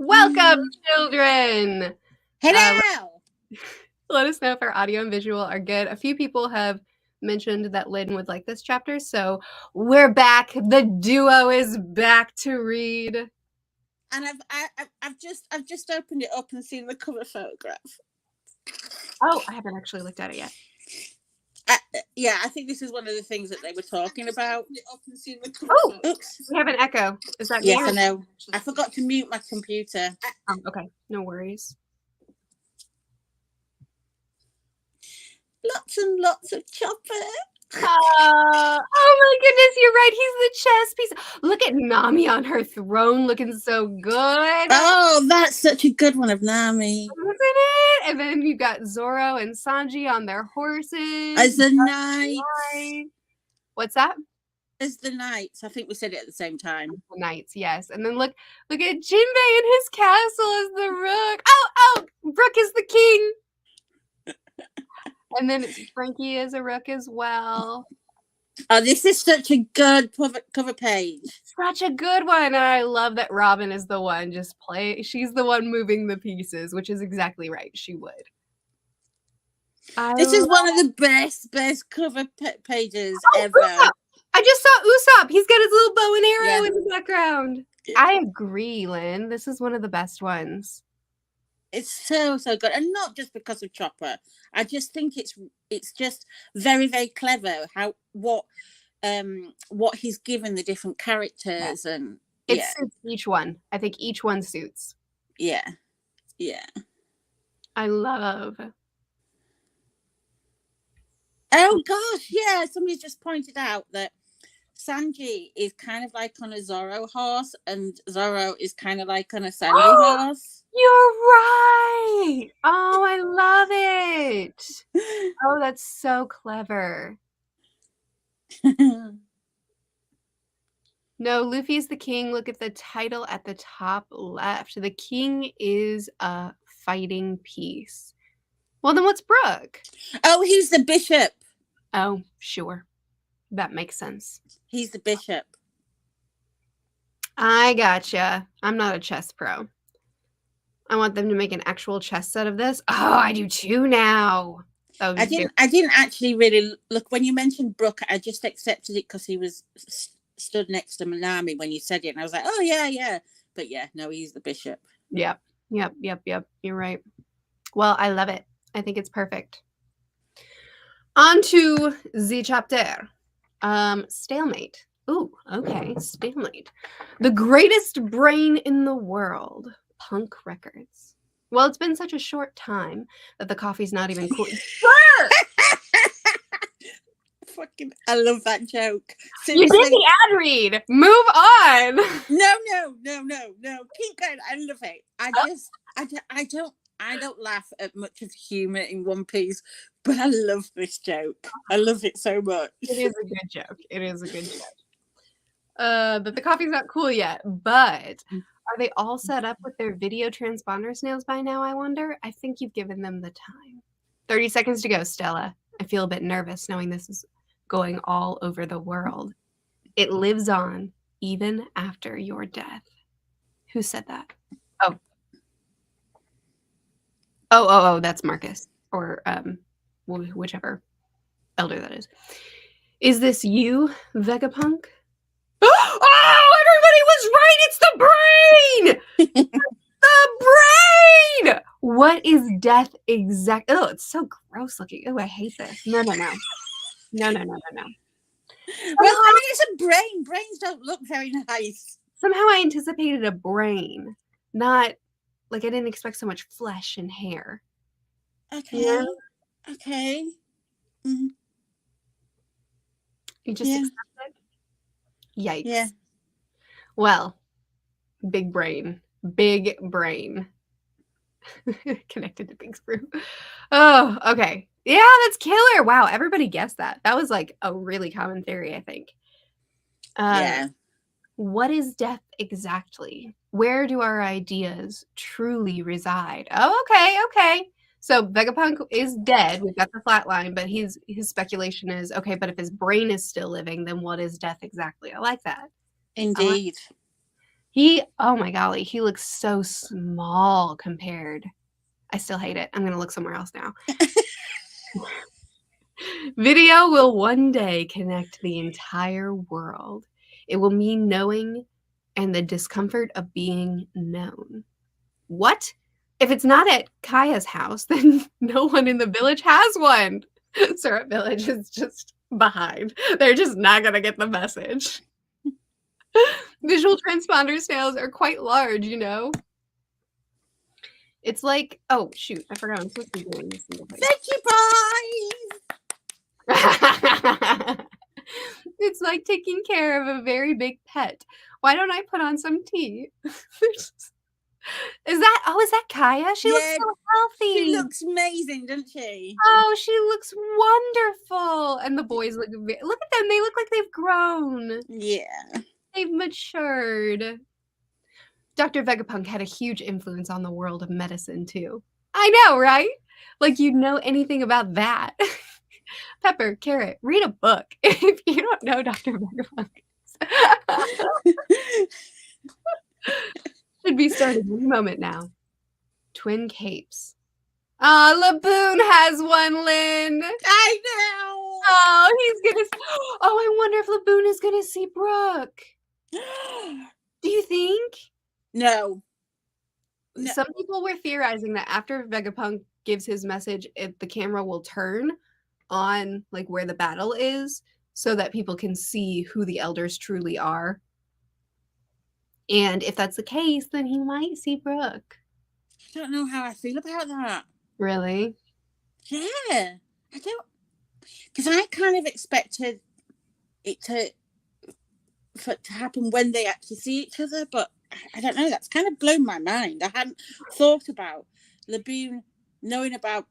Welcome, children. Hello. Let us know if our audio and visual are good. A few people have mentioned that Lynn would like this chapter, so we're back. The duo is back to read. And I've just opened it up and seen the cover photograph. Oh, I haven't actually looked at it yet. Yeah, I think this is one of the things that they were talking about. Oh, oops. We have an echo. Is that me? Yes, I know. I forgot to mute my computer. Okay, no worries. Lots and lots of Chopper. Oh my goodness, you're right. He's the chess piece. Look at Nami on her throne looking so good. Oh, that's such a good one of Nami. Isn't it? And then you've got Zoro and Sanji on their horses. As the knights. What's that? As the knights. I think we said it at the same time. The knights, yes. And then look at Jinbei in his castle as the rook. Oh, Rook is the king. And then it's Frankie as a rook as well. Oh, this is such a good cover page. Such a good one. And I love that Robin is the one she's the one moving the pieces, which is exactly right. She would. This is one of the best cover pages ever. Usopp. I just saw Usopp. He's got his little bow and arrow in the background. Yeah. I agree, Lynn. This is one of the best ones. It's so good, and not just because of Chopper. I just think it's just very, very clever what he's given the different characters, and it suits each one. I think each one suits. Yeah. I love. Oh gosh, yeah. Somebody just pointed out that Sanji is kind of like on a Zoro horse, and Zoro is kind of like on a Sanji horse. You're right. Oh, I love it. Oh, that's so clever. No, Luffy is the king. Look at the title at the top left. The king is a fighting piece. Well, then what's Brook? Oh, he's the bishop. Oh, sure. That makes sense. He's the bishop. I gotcha. I'm not a chess pro. I want them to make an actual chess set of this. Oh, I do too now. I didn't actually really look when you mentioned Brook. I just accepted it because he was stood next to Nami when you said it, and I was like, oh yeah. But yeah, no, he's the bishop. Yep. You're right. Well, I love it. I think it's perfect. On to the chapter. Stalemate. Ooh, okay. Stalemate. The greatest brain in the world. Punk Records. Well, it's been such a short time that the coffee's not even cool. I love that joke. Seriously. You did the ad read. Move on. No. Keep going. I love it. I don't laugh at much of humor in One Piece, but I love this joke. I love it so much. It is a good joke. But the coffee's not cool yet. But are they all set up with their video transponder snails by now, I wonder? I think you've given them the time. 30 seconds to go, Stella. I feel a bit nervous knowing this is going all over the world. It lives on even after your death. Who said that? Oh, that's Marcus. Or whichever elder that is. Is this you, Vegapunk? Oh, everybody was right! It's the brain! The brain! What is death exactly? Oh, it's so gross looking. Oh, I hate this. No. Well, I mean, it's a brain. Brains don't look very nice. Somehow I anticipated a brain. Not, like I didn't expect so much flesh and hair. Okay. Yeah. Okay. Mm-hmm. You just accept it? Yikes. Yeah. Well, big brain. Connected to Big Brew. Oh, okay. Yeah, that's killer. Wow, everybody guessed that. That was like a really common theory, I think. Yeah. What is death exactly? Where do our ideas truly reside? Oh, okay. So Vegapunk is dead. We've got the flat line, but his speculation is, okay, but if his brain is still living, then what is death exactly? I like that. Indeed. Oh my golly, he looks so small compared. I still hate it. I'm going to look somewhere else now. Video will one day connect the entire world. It will mean knowing and the discomfort of being known. What? If it's not at Kaya's house, then no one in the village has one. Syrup Village is just behind. They're just not going to get the message. Visual transponder scales are quite large, you know? It's like, oh, shoot, I forgot I'm supposed to be doing this. Veggie pie! It's like taking care of a very big pet. Why don't I put on some tea? Is that Kaya? She looks Yeah, so healthy. She looks amazing, doesn't she? Oh, she looks wonderful. And the boys look at them. They look like they've grown. Yeah. They've matured. Dr. Vegapunk had a huge influence on the world of medicine, too. I know, right? Like you'd know anything about that. Pepper, Carrot, read a book if you don't know Dr. Vegapunk. Should be starting any moment now. Twin capes. Laboon has one, Lynn. I know. Oh, he's gonna. Oh, I wonder if Laboon is gonna see Brooke. Do you think? No. Some people were theorizing that after Vegapunk gives his message, the camera will turn on like where the battle is, so that people can see who the elders truly are. And if that's the case, then he might see Brooke. I don't know how I feel about that. Really? Yeah. I don't. Because I kind of expected it to happen when they actually see each other, but I don't know. That's kind of blown my mind. I hadn't thought about Laboon knowing about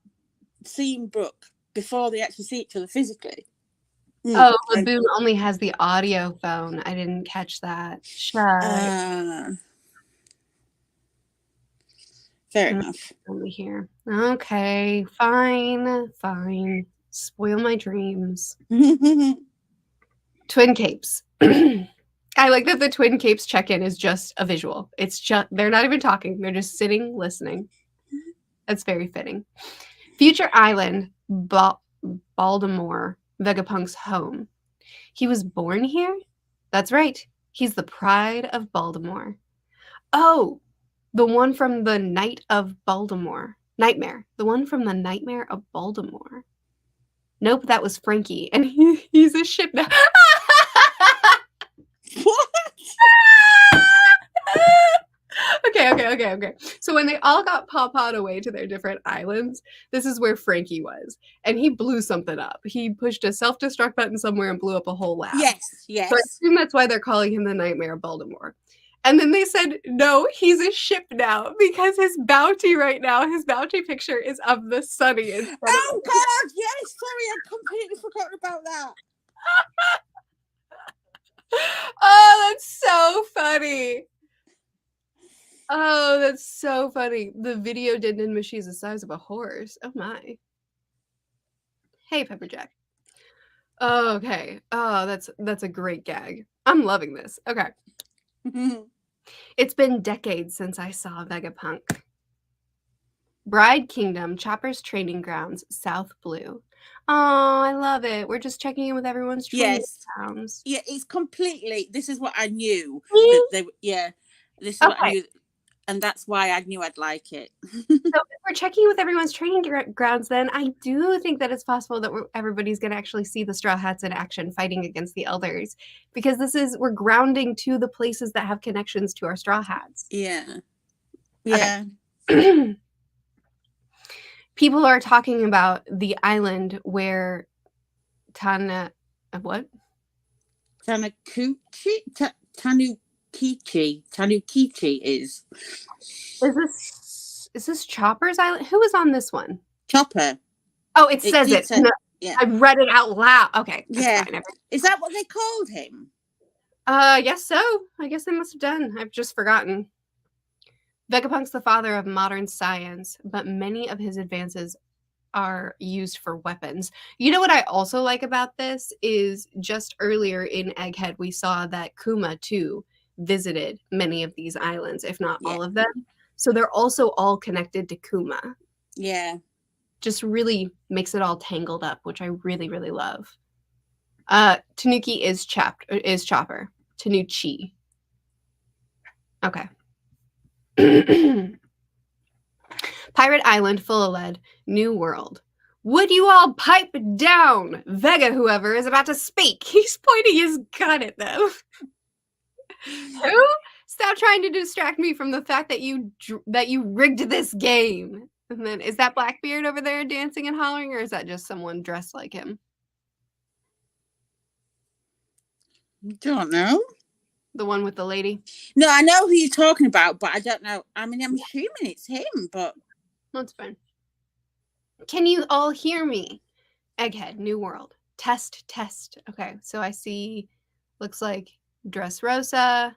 seeing Brooke before they actually see each other physically. Oh, Laboon only has the audio phone. I didn't catch that. Fair enough. Over here. Okay, fine. Spoil my dreams. Twin capes. I like that the Twin capes check-in is just a visual. It's just they're not even talking. They're just sitting, listening. That's very fitting. Future Island, Baltimore, Vegapunk's home. He was born here? That's right. He's the pride of Baltimore. Oh, the one from the Night of Baltimore. Nightmare. The one from the Nightmare of Baltimore. Nope, that was Frankie. And he's a ship now. What? Okay. So when they all got pawpawed away to their different islands, this is where Frankie was. And he blew something up. He pushed a self-destruct button somewhere and blew up a whole lab. Yes. So I assume that's why they're calling him the Nightmare of Baltimore. And then they said, no, he's a ship now because his bounty picture is of the Sunny. Oh, God, yes. Sorry, I completely forgot about that. Oh, that's so funny. Oh, that's so funny. The video Din Machine's the size of a horse. Oh, my. Hey, Pepperjack. Okay. Oh, that's a great gag. I'm loving this. Okay. It's been decades since I saw Vegapunk. Bride Kingdom, Chopper's training grounds, South Blue. Oh, I love it. We're just checking in with everyone's training grounds. Yeah, it's completely. This is what I knew. This is what I knew, and that's why I knew I'd like it. So if we're checking with everyone's training grounds, then I do think that it's possible that everybody's going to actually see the Straw Hats in action fighting against the elders, because we're grounding to the places that have connections to our Straw Hats. Yeah. Okay. People are talking about the island where Tanukichi is. Is this Chopper's island? Who is on this one? Chopper. Oh, it says it. Yeah. I read it out loud. Okay. Yeah. Is that what they called him? Yes, so. I guess they must have done. I've just forgotten. Vegapunk's the father of modern science, but many of his advances are used for weapons. You know what I also like about this is just earlier in Egghead, we saw that Kuma, too, visited many of these islands, if not Yeah. all of them. So they're also all connected to Kuma. Yeah. Just really makes it all tangled up, which I really, really love. Tanuki is Chopper. Tanuchi. Okay. Pirate Island, full of lead, new world. Would you all pipe down? Vega, whoever, is about to speak. He's pointing his gun at them. Who? Stop trying to distract me from the fact that you rigged this game. And then, is that Blackbeard over there dancing and hollering, or is that just someone dressed like him? Don't know. The one with the lady? No, I know who you're talking about, but I don't know. I mean, I'm assuming it's him, but That's fine. Can you all hear me? Egghead, new world. Test, test. Okay, so I see, looks like Dressrosa,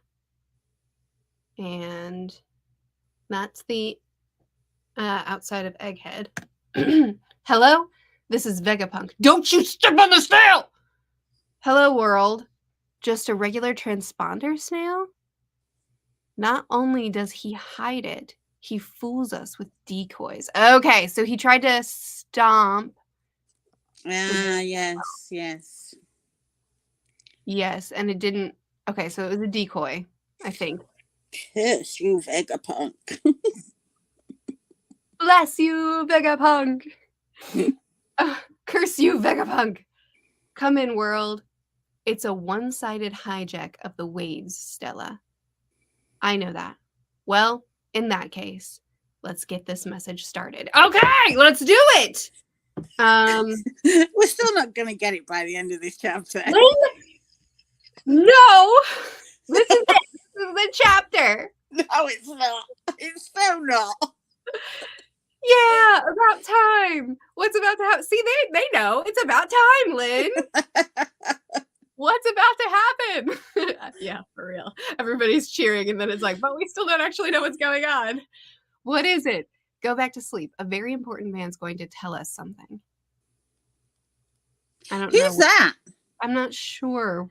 and that's the outside of Egghead. Hello, this is Vegapunk. Don't you step on the snail! Hello, world. Just a regular transponder snail? Not only does he hide it, he fools us with decoys. Okay, so he tried to stomp. yes. Yes, and it didn't. Okay, so it was a decoy, I think. Curse you, Vegapunk. Bless you, Vegapunk. Curse you, Vegapunk. Come in, world. It's a one-sided hijack of the waves, Stella. I know that. Well, in that case, let's get this message started. Okay, let's do it. We're still not going to get it by the end of this chapter. No, this is it. This is the chapter. No, it's not. It's so not. Yeah, about time. What's about to happen? See, they know. It's about time, Lynn. What's about to happen? Yeah, for real. Everybody's cheering, and then it's like, but we still don't actually know what's going on. What is it? Go back to sleep. A very important man's going to tell us something. I don't know. Who's that? I'm not sure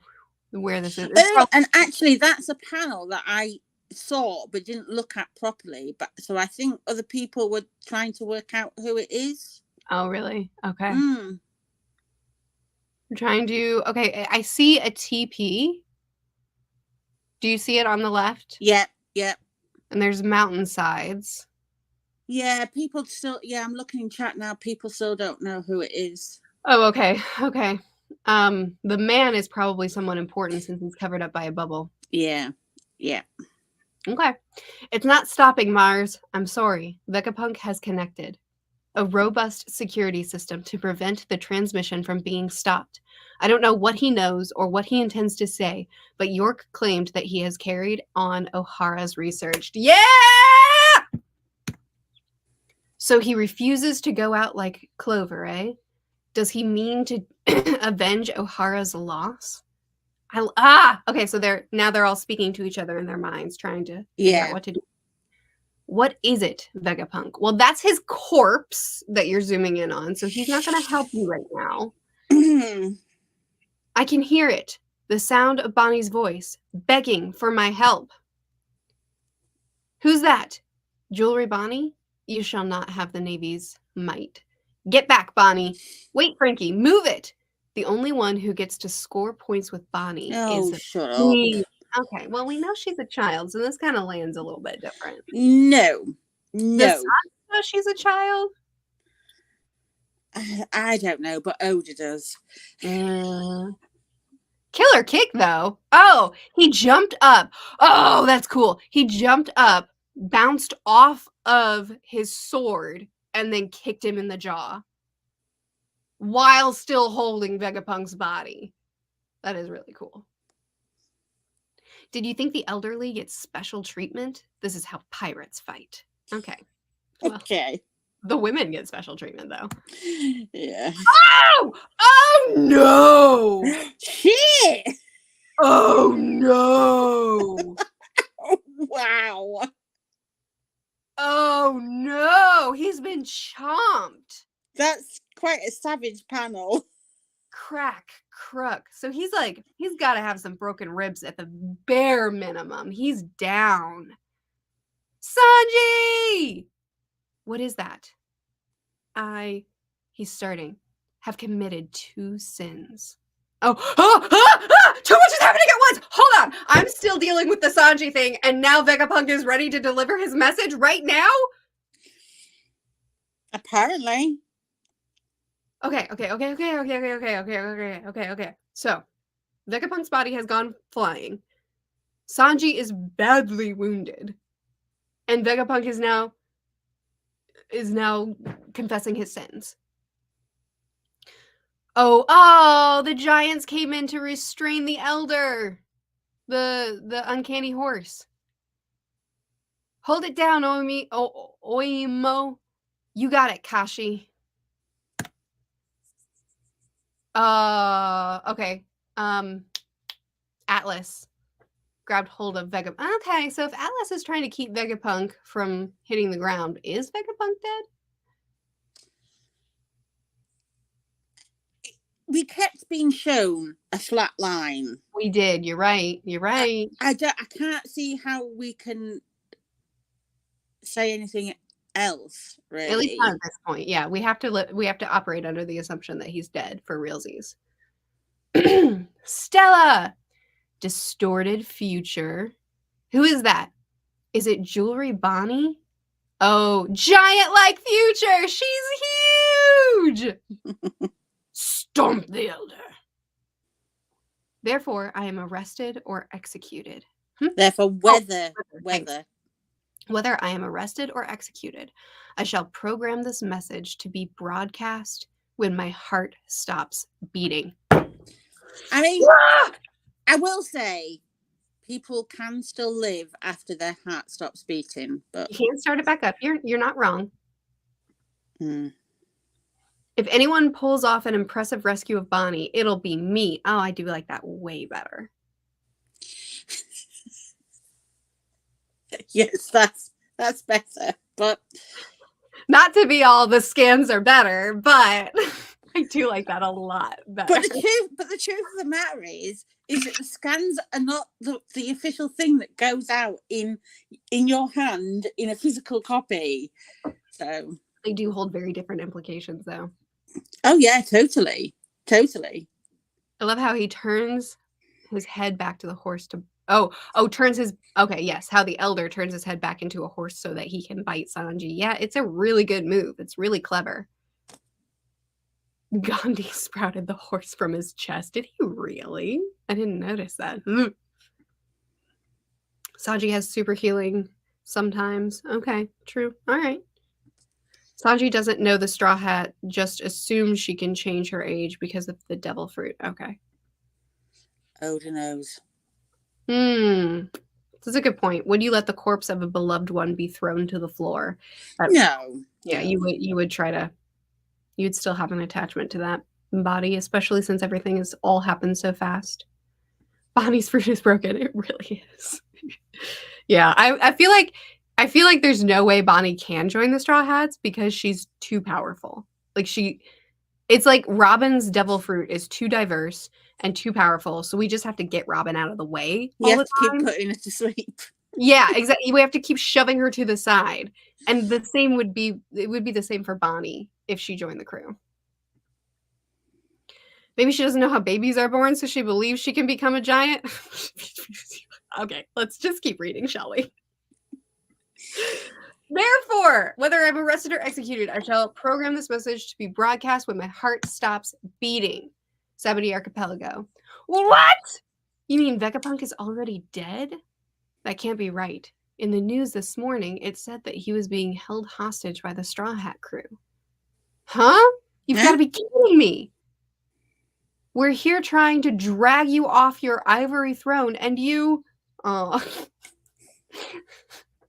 where this is. Oh, and actually, that's a panel that I saw but didn't look at properly. But so I think other people were trying to work out who it is. Oh, really? Okay. Mm. I'm trying to. Okay, I see a TP. Do you see it on the left? Yep. And there's mountainsides. Yeah, people still. Yeah, I'm looking in chat now. People still don't know who it is. Oh, okay. The man is probably someone important since he's covered up by a bubble. Yeah. Okay. It's not stopping, Mars. I'm sorry. Vegapunk has connected a robust security system to prevent the transmission from being stopped. I don't know what he knows or what he intends to say, but York claimed that he has carried on O'Hara's research. Yeah! So he refuses to go out like Clover, eh? Does he mean to avenge O'Hara's loss? Okay, so they're all speaking to each other in their minds, trying to figure out what to do. What is it, Vegapunk? Well, that's his corpse that you're zooming in on, so he's not going to help you right now. I can hear it, the sound of Bonnie's voice, begging for my help. Who's that? Jewelry Bonnie? You shall not have the Navy's might. Get back, Bonnie. Wait, Frankie, move it. The only one who gets to score points with Bonnie is shut up. me. Okay, well, we know she's a child, so this kind of lands a little bit different. No. Does Sasha know she's a child? I don't know, but Oda does. Killer kick, though. Oh, he jumped up. Oh, that's cool. He jumped up, bounced off of his sword, and then kicked him in the jaw while still holding Vegapunk's body. That is really cool. Did you think the elderly get special treatment? This is how pirates fight. Okay. Well, Okay. the women get special treatment, though. Yeah. Oh no! Shit! Oh no! Wow. Oh no! He's been chomped. That's quite a savage panel. crack, crook. So he's got to have some broken ribs at the bare minimum. He's down. Sanji! What is that? He's starting, have committed 2 sins. Too much is happening at once. Hold on. I'm still dealing with the Sanji thing, and now Vegapunk is ready to deliver his message right now? Apparently. Okay. So, Vegapunk's body has gone flying. Sanji is badly wounded. And Vegapunk is now confessing his sins. Oh, the giants came in to restrain the elder. The uncanny horse. Hold it down, Oimo. You got it, Kashi. Okay. Atlas grabbed hold of Vegapunk. Okay, so if Atlas is trying to keep Vegapunk from hitting the ground, is Vegapunk dead? We kept being shown a flat line. We did. You're right. I can't see how we can say anything else, really. At least not at this point. Yeah, we have to operate under the assumption that he's dead for realsies. Stella, distorted future. Who is that? Is it Jewelry Bonnie? Oh, giant-like future. She's huge. Stomp the elder. Therefore, I am arrested or executed. Therefore, whether. Whether I am arrested or executed, I shall program this message to be broadcast when my heart stops beating. I mean, I will say, people can still live after their heart stops beating, but you can't start it back up. You're not wrong. Hmm. If anyone pulls off an impressive rescue of Bonnie, it'll be me. Oh, I do like that way better. Yes, that's better, but not to be all the scans are better, but I do like that a lot better. But the truth of the matter is that the scans are not the official thing that goes out in your hand in a physical copy. So they do hold very different implications, though. Oh yeah, totally. I love how he turns his head back to the horse to how the elder turns his head back into a horse so that he can bite Sanji. Yeah, it's a really good move. It's really clever. Gandhi sprouted the horse from his chest. Did he really? I didn't notice that. Sanji has super healing sometimes. Okay, true. All right. Sanji doesn't know the Straw Hat, just assumes she can change her age because of the devil fruit. Okay. Oda knows. That's a good point. Would you let the corpse of a beloved one be thrown to the floor? No. Yeah, you would try to. You'd still have an attachment to that body, especially since everything is all happened so fast. Bonnie's fruit is broken. It really is. Yeah, I feel like there's no way Bonnie can join the Straw Hats because she's too powerful. It's like Robin's devil fruit is too diverse and too powerful, so we just have to get Robin out of the way all the time. Keep putting her to sleep. Yeah, exactly. We have to keep shoving her to the side, and the same would be the same for Bonnie if she joined the crew. Maybe she doesn't know how babies are born, so she believes she can become a giant. Okay, let's just keep reading, shall we? Therefore, whether I'm arrested or executed, I shall program this message to be broadcast when my heart stops beating. Sabati Archipelago. What? You mean Vegapunk is already dead? That can't be right. In the news this morning, it said that he was being held hostage by the Straw Hat crew. Huh? You've got to be kidding me. We're here trying to drag you off your ivory throne, and you... Oh...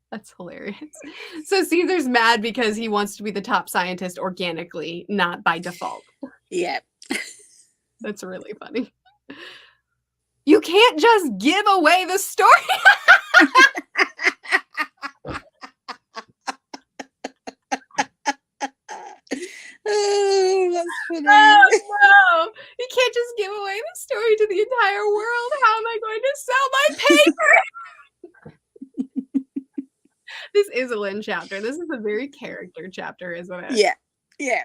That's hilarious. So Caesar's mad because he wants to be the top scientist organically, not by default. Yeah. That's really funny. You can't just give away the story. Oh, that's funny. Oh, no. You in the entire world. How am I going to sell my paper? This is a Lynn chapter. This is a very character chapter, isn't it? Yeah, yeah.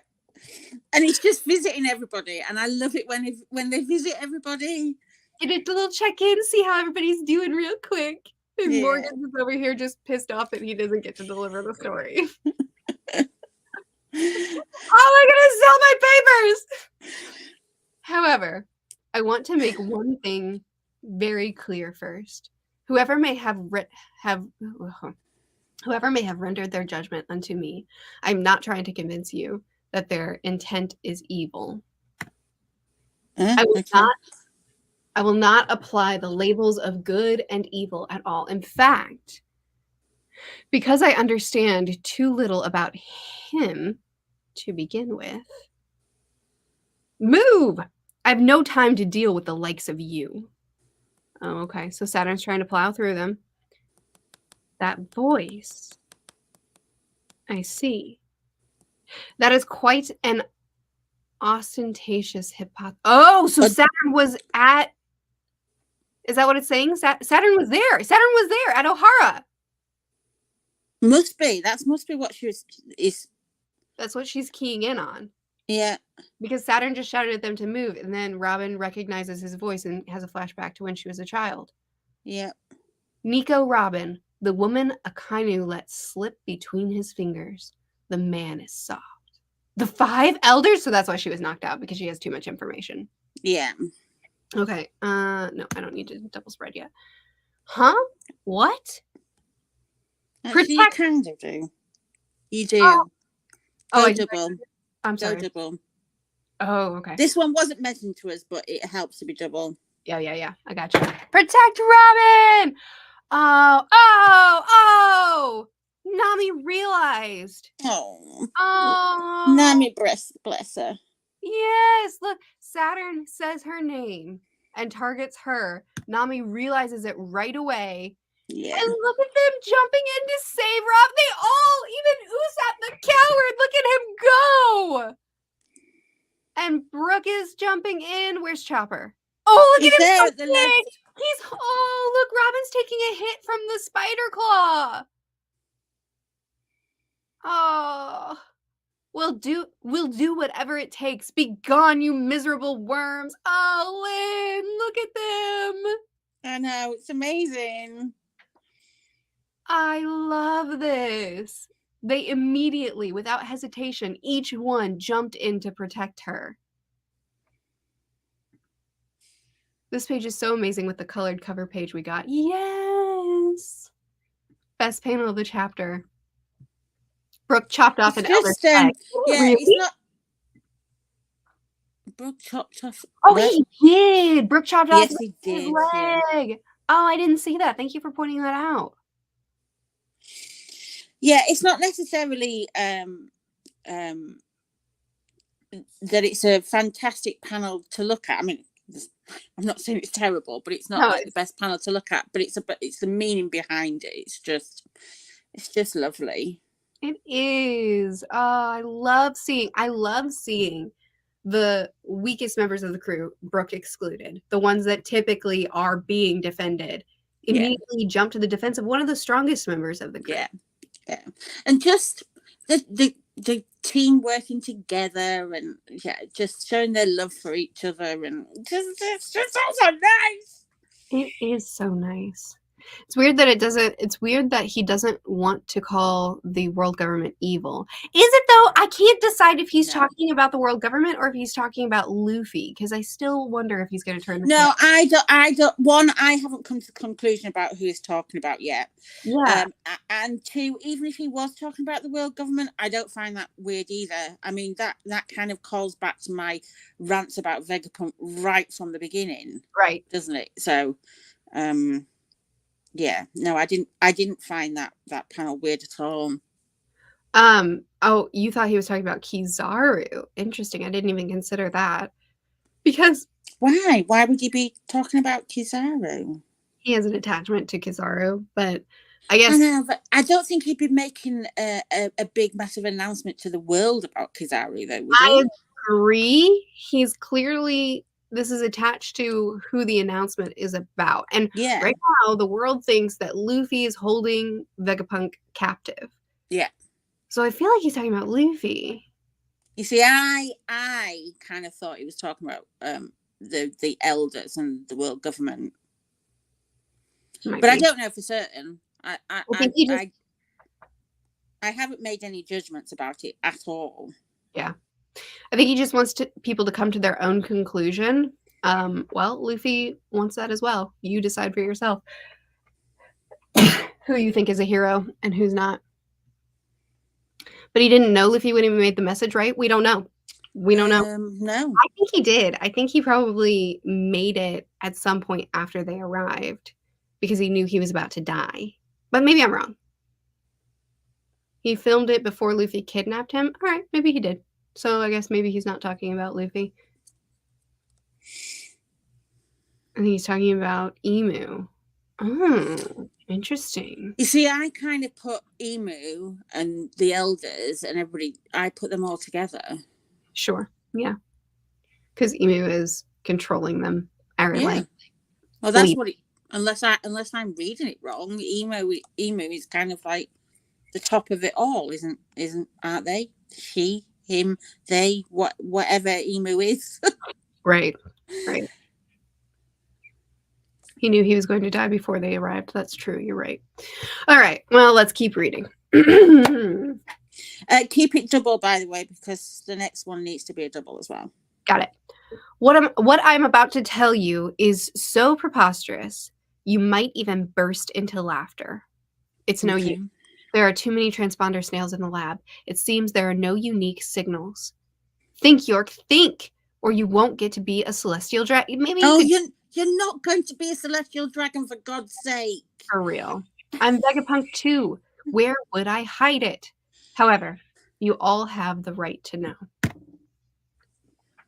And he's just visiting everybody, and I love it when they visit everybody. Get a little check-in, see how everybody's doing real quick. And Yeah. Morgan is over here just pissed off that he doesn't get to deliver the story. How am I going to sell my papers? However, I want to make one thing very clear first. Whoever may have rendered their judgment unto me, I'm not trying to convince you that their intent is evil. I will not apply the labels of good and evil at all. In fact, because I understand too little about him to begin with, move! I have no time to deal with the likes of you. Oh, okay. So Saturn's trying to plow through them. That voice. I see. That is quite an ostentatious hypothesis. Oh, so Saturn was at... Is that what it's saying? Saturn was there. Saturn was there at O'Hara. Must be. That must be what she is. That's what she's keying in on. Yeah. Because Saturn just shouted at them to move, and then Robin recognizes his voice and has a flashback to when she was a child. Yeah. Nico Robin, the woman Akainu let slip between his fingers. The man is soft. The 5 elders? So that's why she was knocked out, because she has too much information. Yeah. Okay. No, I don't need to double spread yet. Huh? What? Actually, you kind of do. You do. Oh, double. I'm sorry. Go double. Oh, okay. This one wasn't mentioned to us, but it helps to be double. Yeah. I got you. Protect Robin! Oh! Nami realized. Oh. Oh. Nami, bless her. Yes, look, Saturn says her name and targets her. Nami realizes it right away. Yeah. And look at them jumping in to save Rob. They all, even Usopp the coward, look at him go. And Brooke is jumping in. Where's Chopper? Oh, look He's at him there at the jumping. left. Look, Robin's taking a hit from the spider claw. Oh. We'll do whatever it takes. Be gone, you miserable worms. Oh, Lynn, look at them. I know, it's amazing. I love this. They immediately, without hesitation, each one jumped in to protect her. This page is so amazing with the colored cover page we got. Yes. Best panel of the chapter. Brooke chopped off an elder's leg. Yeah, really? it's not. Brooke chopped off. Oh, he did. Brooke chopped off his leg. Yeah. Oh, I didn't see that. Thank you for pointing that out. Yeah, it's not necessarily that it's a fantastic panel to look at. I mean, I'm not saying it's terrible, but it's not like the best panel to look at. But it's the meaning behind it. It's just lovely. It is. I love seeing the weakest members of the crew, Brooke excluded, the ones that typically are being defended, immediately jump to the defense of one of the strongest members of the crew. Yeah. And just the team working together and just showing their love for each other, and it's just so nice. It is so nice. It's weird that he doesn't want to call the world government evil. Is it though? I can't decide if he's talking about the world government or if he's talking about Luffy, because I still wonder if he's going to turn the No, I don't. One, I haven't come to the conclusion about who he's talking about yet. Yeah. And 2, even if he was talking about the world government, I don't find that weird either. I mean, that kind of calls back to my rants about Vegapunk right from the beginning. Right. Doesn't it? So, yeah, no, I didn't find that panel weird at all. Oh, you thought he was talking about Kizaru. Interesting. I didn't even consider that. Because why would he be talking about Kizaru? He has an attachment to Kizaru, but I guess I know, but I don't think he'd be making a big massive announcement to the world about Kizaru though, would he? I agree. He's clearly this is attached to who the announcement is about. And Yeah. right now, the world thinks that Luffy is holding Vegapunk captive. Yeah. So I feel like he's talking about Luffy. You see, I kind of thought he was talking about the elders and the world government, but I don't know for certain. I think he just... I haven't made any judgments about it at all. Yeah, I think he just wants people to come to their own conclusion. Well, Luffy wants that as well. You decide for yourself who you think is a hero and who's not. But he didn't know Luffy when he made the message, right? We don't know. We don't know. No. I think he did. I think he probably made it at some point after they arrived because he knew he was about to die. But maybe I'm wrong. He filmed it before Luffy kidnapped him. All right, maybe he did. So I guess maybe he's not talking about Luffy. I think he's talking about Emu. Oh, interesting. You see, I kind of put Emu and the elders and everybody, I put them all together. Sure. Yeah. Because Emu is controlling them. Yeah. Well, that's what it, unless I'm reading it wrong, Emu is kind of like the top of it all, aren't they? She, him, they, whatever Emu is. Right. He knew he was going to die before they arrived. That's true. You're right. All right. Well, let's keep reading. Keep it double, by the way, because the next one needs to be a double as well. Got it. What I'm about to tell you is so preposterous, you might even burst into laughter. It's no use. There are too many transponder snails in the lab. It seems there are no unique signals. Think, York, think, or you won't get to be a celestial dragon. Maybe you're not going to be a celestial dragon, for God's sake. For real. I'm Vegapunk too. Where would I hide it? However, you all have the right to know.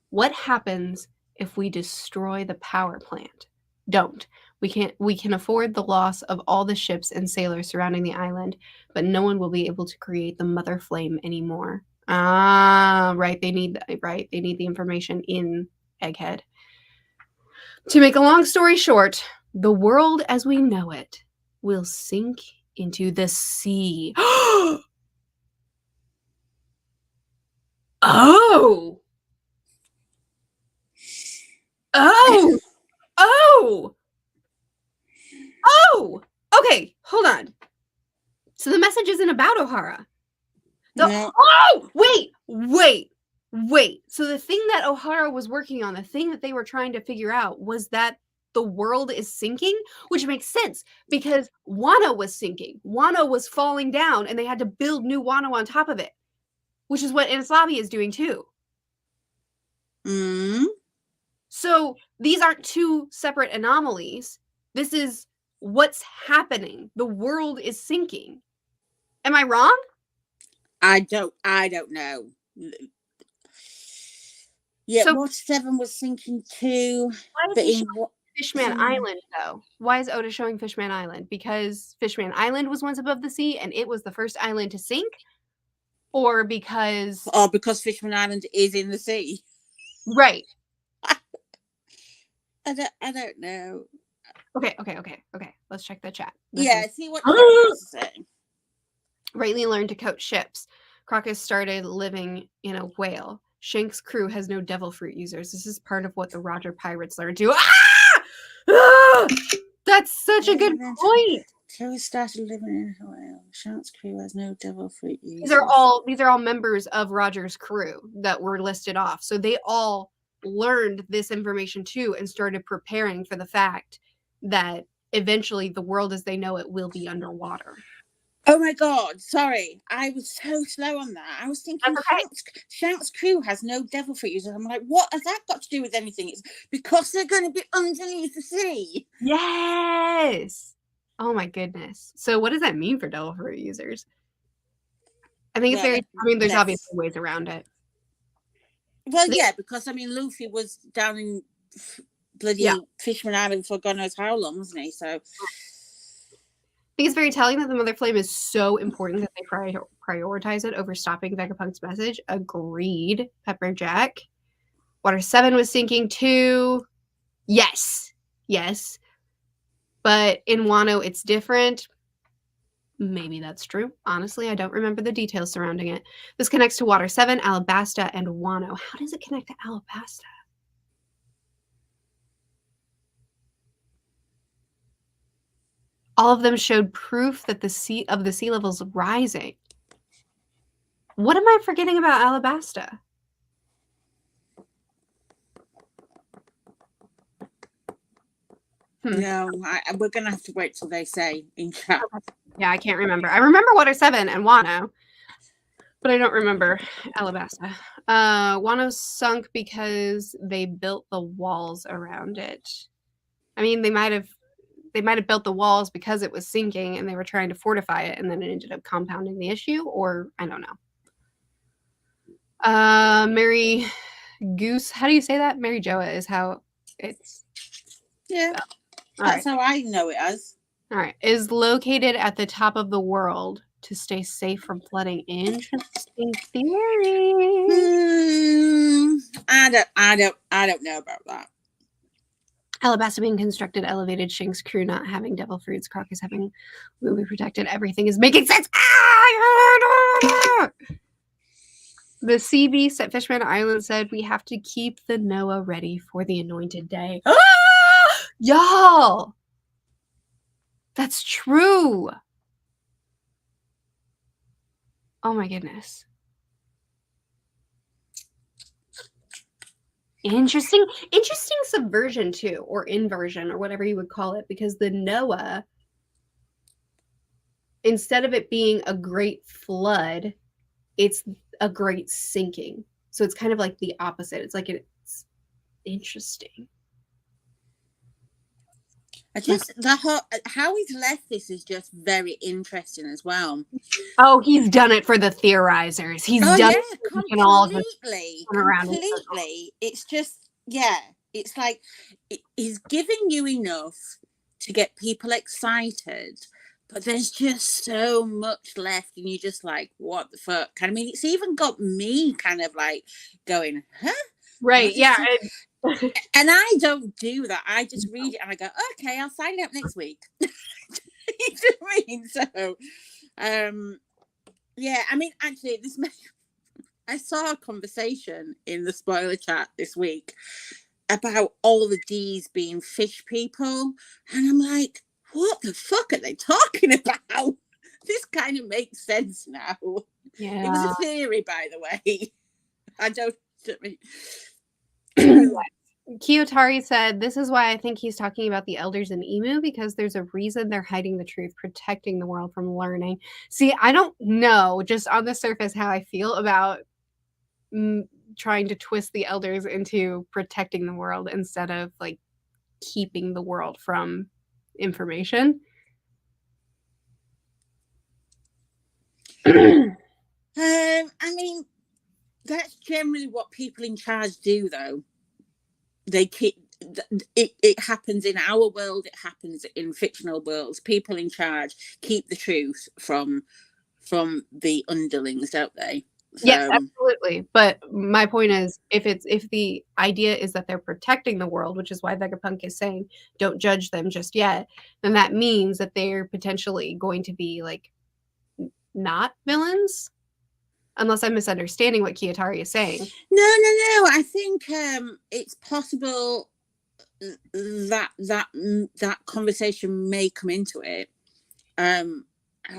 What happens if we destroy the power plant? Don't. We can afford the loss of all the ships and sailors surrounding the island, but no one will be able to create the mother flame anymore. Right. They need the information in Egghead. To make a long story short, the world as we know it will sink into the sea. Oh! Okay, hold on. So the message isn't about Ohara. No. Oh, wait. So the thing that Ohara was working on, the thing that they were trying to figure out was that the world is sinking, which makes sense because Wano was sinking. Wano was falling down and they had to build new Wano on top of it, which is what Anasabi is doing too. So these aren't two separate anomalies. This is what's happening. The world is sinking. Am I wrong? I don't know. Yeah, so, Water 7 was sinking too. Fishman Island, though. Why is Oda showing Fishman Island? Because Fishman Island was once above the sea and it was the first island to sink? Or because... Oh, because Fishman Island is in the sea. Right. I don't know. Okay. Let's check the chat. See what is saying. Rayleigh learned to coach ships. Crocus started living in a whale. Shank's crew has no devil fruit users. This is part of what the Roger pirates learned to. That's such a good point. Joey started living in a whale. Shank's crew has no devil fruit users. These are all members of Roger's crew that were listed off. So they all learned this information too and started preparing for the fact that eventually the world as they know it will be underwater. Oh my God, sorry. I was so slow on that. I was thinking Shank's crew has no devil fruit users. I'm like, what has that got to do with anything? It's because they're going to be underneath the sea. Yes. Oh my goodness. So what does that mean for devil fruit users? I think there's obviously ways around it. Well, because Luffy was down in bloody Fishman Island for God knows how long, wasn't he? So I think it's very telling that the Mother Flame is so important that they prioritize it over stopping Vegapunk's message. Agreed, Pepperjack. Water 7 was sinking too. Yes. Yes. But in Wano, it's different. Maybe that's true. Honestly, I don't remember the details surrounding it. This connects to Water 7, Alabasta, and Wano. How does it connect to Alabasta? All of them showed proof that the sea levels rising. What am I forgetting about Alabasta? No, we're gonna have to wait till they say in chat. Yeah, I can't remember. I remember Water 7 and Wano, but I don't remember Alabasta. Wano sunk because they built the walls around it. I mean, they might have built the walls because it was sinking and they were trying to fortify it, and then it ended up compounding the issue, or I don't know. Mary Goose, how do you say that? Mary Joa is how it's. Yeah, that's how I know it as. All right, is located at the top of the world to stay safe from flooding. Interesting theory. I don't know about that. Alabasta being constructed, elevated, Shink's crew not having devil fruits, Crocus having will be protected. Everything is making sense. The sea beast at Fishman Island said, "We have to keep the Noah ready for the anointed day." Y'all, that's true. Oh my goodness. Interesting subversion too, or inversion, or whatever you would call it, because the Noah, instead of it being a great flood, it's a great sinking. So it's kind of like the opposite. It's like it's interesting. I just how he's left this is just very interesting as well. Oh, he's done it for the theorizers. He's done it completely. It's just it's like he's giving you enough to get people excited, but there's just so much left, and you're just like, what the fuck? I mean, it's even got me kind of like going, huh? Right? Yeah. And I don't do that. I just read it and I go, okay, I'll sign up next week. You know what I mean? So, yeah, I mean, actually, I saw a conversation in the spoiler chat this week about all the D's being fish people. And I'm like, what the fuck are they talking about? This kind of makes sense now. Yeah. It was a theory, by the way. I mean, Kiyotari said, "This is why I think he's talking about the elders in Emu, because there's a reason they're hiding the truth, protecting the world from learning." See, I don't know just on the surface how I feel about trying to twist the elders into protecting the world instead of like keeping the world from information. I mean, that's generally what people in charge do, though. They keep it happens in our world, it happens in fictional worlds. People in charge keep the truth from the underlings, don't they? So, yes, absolutely. But my point is, if the idea is that they're protecting the world, which is why Vegapunk is saying don't judge them just yet, then that means that they're potentially going to be like not villains. Unless I'm misunderstanding what Kiyotari is saying. No. I think it's possible that conversation may come into it. I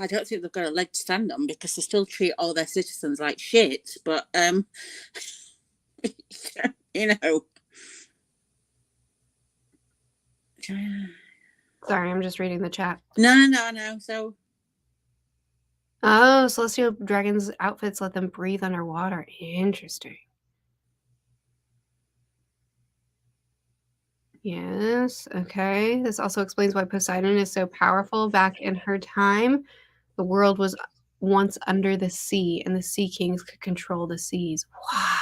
don't think they've got a leg to stand on because they still treat all their citizens like shit. But you know. Sorry, I'm just reading the chat. No. So. Oh, celestial dragons' outfits let them breathe underwater. Interesting. Yes, okay. This also explains why Poseidon is so powerful. Back in her time, the world was once under the sea, and the sea kings could control the seas. Wow.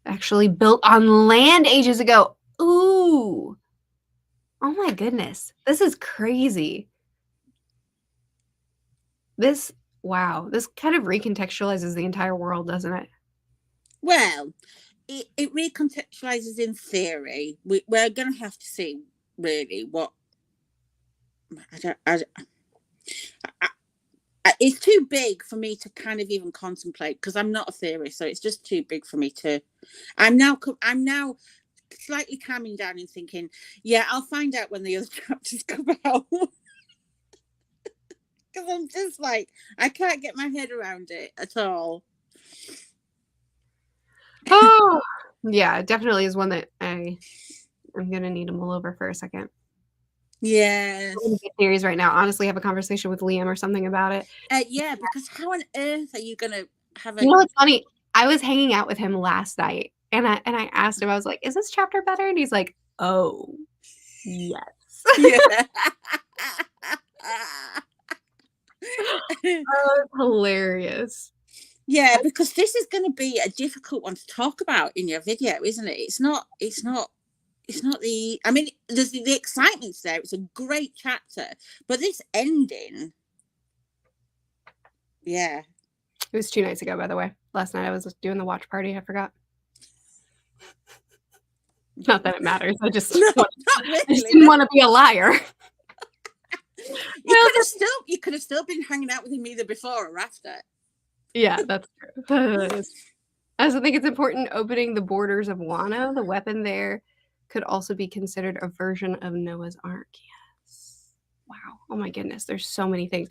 Actually built on land ages ago. Ooh. Oh my goodness. This is crazy. This Wow, this kind of recontextualizes the entire world, doesn't it? Well, it recontextualizes in theory. We're going to have to see really what. It's too big for me to kind of even contemplate because I'm not a theorist, so it's just too big for me to. I'm now slightly calming down and thinking, yeah, I'll find out when the other chapters come out. Because I'm just like, I can't get my head around it at all. Oh, yeah, it definitely is one that I'm gonna need to mull over for a second. Yes. I'm gonna get theories right now. Honestly, have a conversation with Liam or something about it. Yeah, because how on earth are you going to have a. You know what's funny? I was hanging out with him last night, and I asked him, I was like, "Is this chapter better?" And he's like, "Oh, yes." Yeah. Oh, hilarious. Yeah, because this is going to be a difficult one to talk about in your video, isn't it? It's not the. I mean, there's the excitement's there. It's a great chapter, but this ending. Yeah. It was 2 nights ago, by the way. Last night I was doing the watch party. I forgot. Not that it matters. I just No, want- not I just really. didn't want to be a liar. You could have still been hanging out with him either before or after. Yeah, that's true. I also think it's important opening the borders of Wano. The weapon there could also be considered a version of Noah's Ark. Yes. Wow. Oh my goodness. There's so many things.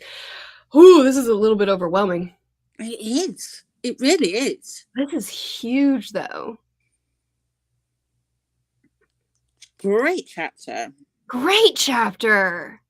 Ooh, this is a little bit overwhelming. It is. It really is. This is huge, though. Great chapter. Great chapter.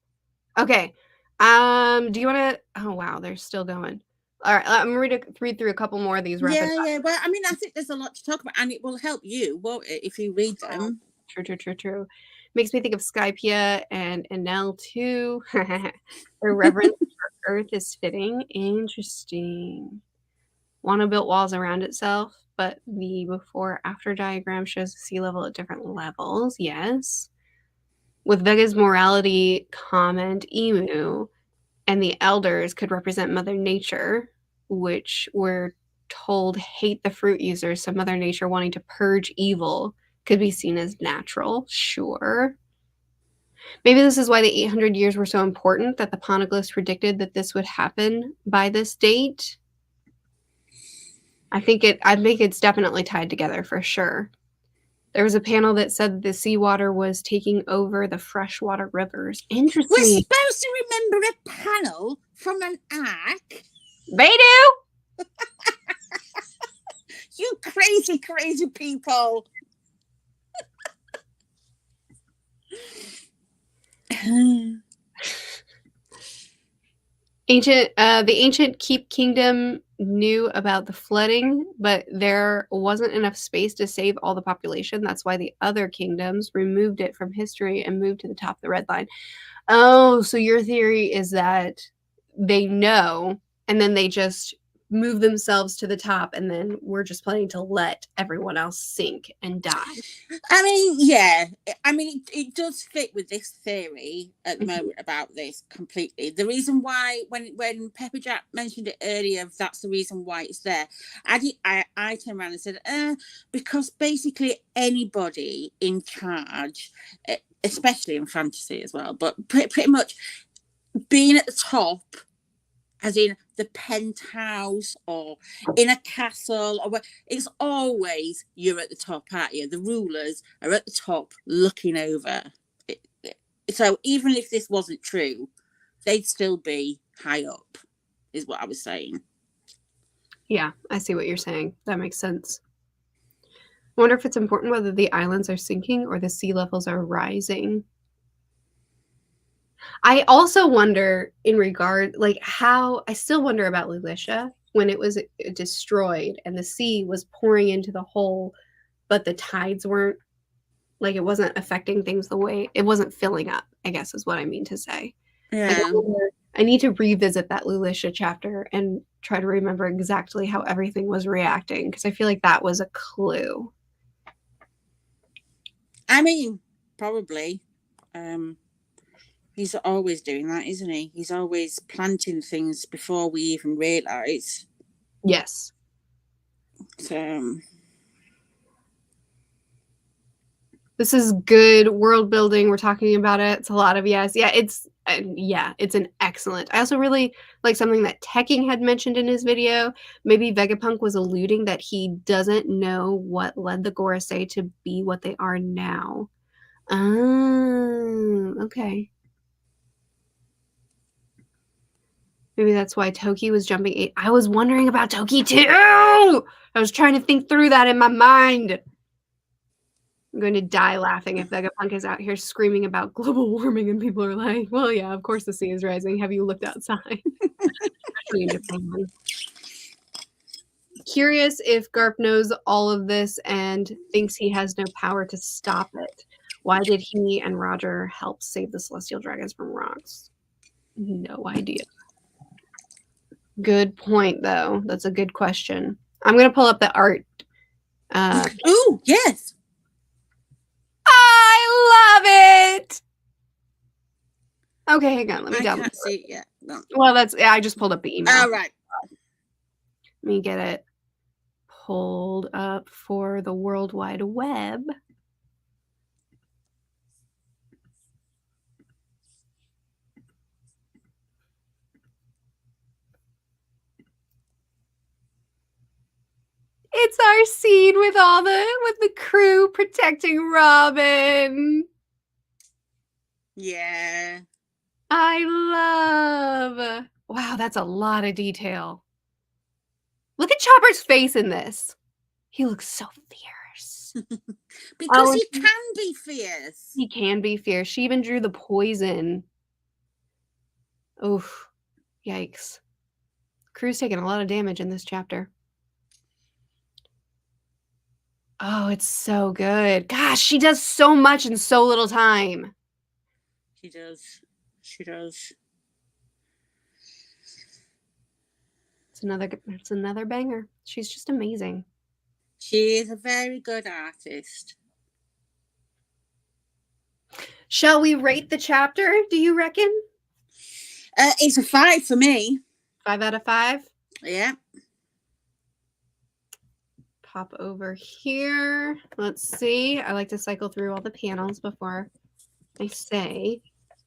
Okay. Do you want to? Oh wow, they're still going. All right, I'm gonna read through a couple more of these. Yeah. Well, I mean, I think there's a lot to talk about, and it will help you, won't it, if you read them? True. Makes me think of Skypia and Enel too. Their reverence for Earth is fitting. Interesting. Wano built walls around itself, but the before-after diagram shows the sea level at different levels. Yes. With Vega's morality comment, Emu and the elders could represent Mother Nature, which we're told hate the fruit users, so Mother Nature wanting to purge evil could be seen as natural. Sure. Maybe this is why the 800 years were so important, that the Poneglyphs predicted that this would happen by this date. I think it's definitely tied together for sure. There was a panel that said the seawater was taking over the freshwater rivers. Interesting. We're supposed to remember a panel from an ark. They do. You crazy, crazy people. The ancient Keep Kingdom knew about the flooding, but there wasn't enough space to save all the population. That's why the other kingdoms removed it from history and moved to the top of the red line. Oh, so your theory is that they know and then they just move themselves to the top, and then we're just planning to let everyone else sink and die. I mean, yeah. I mean, it does fit with this theory at the moment about this completely. The reason why, when Pepper Jack mentioned it earlier, that's the reason why it's there. I turned around and said, because basically anybody in charge, especially in fantasy as well, but pretty much being at the top, as in the penthouse or in a castle, or it's always you're at the top, aren't you? The rulers are at the top looking over. So even if this wasn't true, they'd still be high up, is what I was saying. Yeah, I see what you're saying. That makes sense. I wonder if it's important whether the islands are sinking or the sea levels are rising. I also wonder I still wonder about Lulisha when it was destroyed and the sea was pouring into the hole, but the tides weren't, like, it wasn't affecting things the way, it wasn't filling up, I guess is what I mean to say. Yeah. I need to revisit that Lulisha chapter and try to remember exactly how everything was reacting, because I feel like that was a clue. I mean, probably. He's always doing that, isn't he? He's always planting things before we even realise. Yes. So, This is good world building. We're talking about it. It's a lot of yes. Yeah, it's an excellent. I also really like something that Tekking had mentioned in his video. Maybe Vegapunk was alluding that he doesn't know what led the Gorosei to be what they are now. Okay. Maybe that's why Toki was jumping 8. I was wondering about Toki too. I was trying to think through that in my mind. I'm going to die laughing if Vegapunk is out here screaming about global warming and people are like, well, yeah, of course the sea is rising. Have you looked outside? Especially in Japan. Curious if Garp knows all of this and thinks he has no power to stop it. Why did he and Roger help save the Celestial Dragons from rocks? No idea. Good point, though. That's a good question. I'm going to pull up the art. oh, yes. I love it. Okay, hang on. Let me I can't see it yet. No. Well, I just pulled up the email. All right. Let me get it pulled up for the World Wide Web. It's our scene with the crew protecting Robin. Yeah. I love. Wow, that's a lot of detail. Look at Chopper's face in this. He looks so fierce. Because he can be fierce. He can be fierce. She even drew the poison. Oof. Yikes. Crew's taking a lot of damage in this chapter. Oh, it's so good. Gosh, she does so much in so little time. She does. She does. It's another banger. She's just amazing. She is a very good artist. Shall we rate the chapter, do you reckon? It's a 5 for me. 5 out of 5? Yeah. Pop over here. Let's see. I like to cycle through all the panels before I say.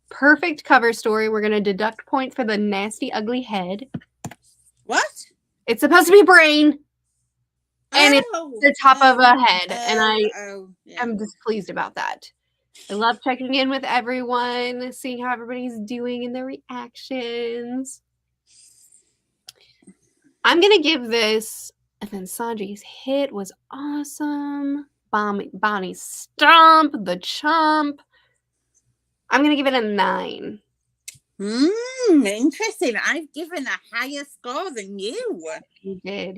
Perfect cover story. We're going to deduct point for the nasty, ugly head. What? It's supposed to be brain. And it's the top of a head. And I'm displeased about that. I love checking in with everyone, seeing how everybody's doing and their reactions. I'm going to give this, and then Sanji's hit was awesome. Bonnie's stomp, the chomp. I'm going to give it a 9. Interesting. I've given a higher score than you. You did.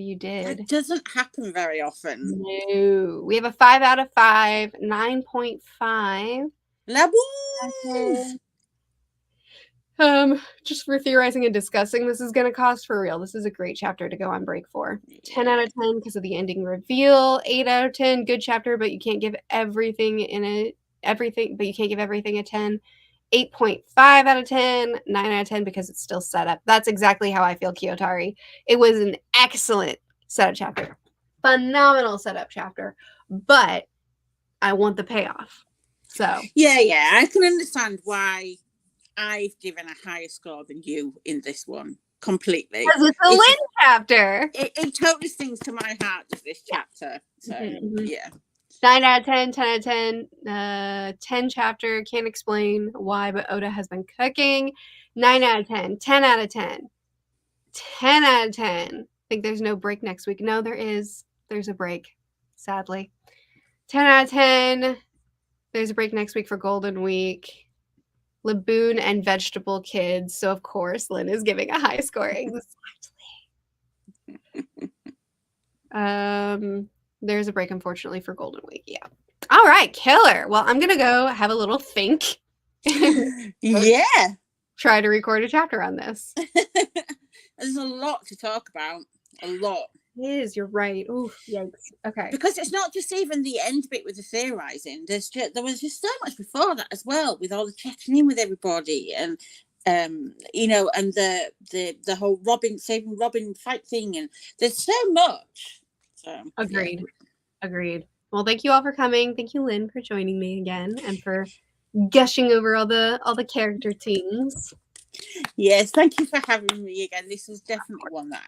That doesn't happen very often. No. We have a 5 out of 5, 9.5. Laboo! Just for theorizing and discussing, this is going to cost for real. This is a great chapter to go on break for. 10 out of 10 because of the ending reveal. 8 out of 10, good chapter, but you can't give everything in it. But you can't give everything a 10. 8.5 out of 10, 9 out of 10 because it's still set up. That's exactly how I feel, Kiyotari. It was an excellent setup chapter. Phenomenal setup chapter. But I want the payoff. So yeah, I can understand why I've given a higher score than you in this one. Completely. Because it's a Lynn chapter. It totally stings to my heart, this chapter. So, yeah. 9 out of 10, 10 out of 10, 10 chapter, can't explain why, but Oda has been cooking. 9 out of 10, 10 out of 10, 10 out of 10. I think there's no break next week. No, there is. There's a break, sadly. 10 out of 10, there's a break next week for Golden Week. Laboon and Vegetable Kids. So, of course, Lynn is giving a high score. Exactly. There's a break, unfortunately, for Golden Week. Yeah. All right, killer. Well, I'm going to go have a little think. Yeah. Try to record a chapter on this. There's a lot to talk about. A lot. is. You're right. Oh, yikes. Okay. Because it's not just even the end bit with the theorizing. There was just so much before that as well, with all the checking in with everybody, and you know, and the whole saving Robin fight thing, and there's so much. So Agreed. Agreed. Well, thank you all for coming. Thank you, Lynn, for joining me again and for gushing over all the character teams. Yes, thank you for having me again. This was definitely one that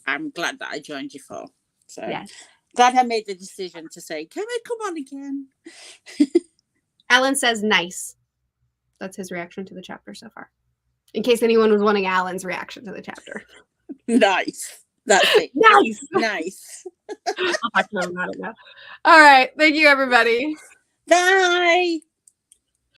I'm glad that I joined you for. So Yes. glad I made the decision to say, "Can I come on again?" Alan says nice. That's his reaction to the chapter so far. In case anyone was wanting Alan's reaction to the chapter. Nice. That's it. Nice. Nice. I'll talk to him about it now. All right. Thank you, everybody. Bye.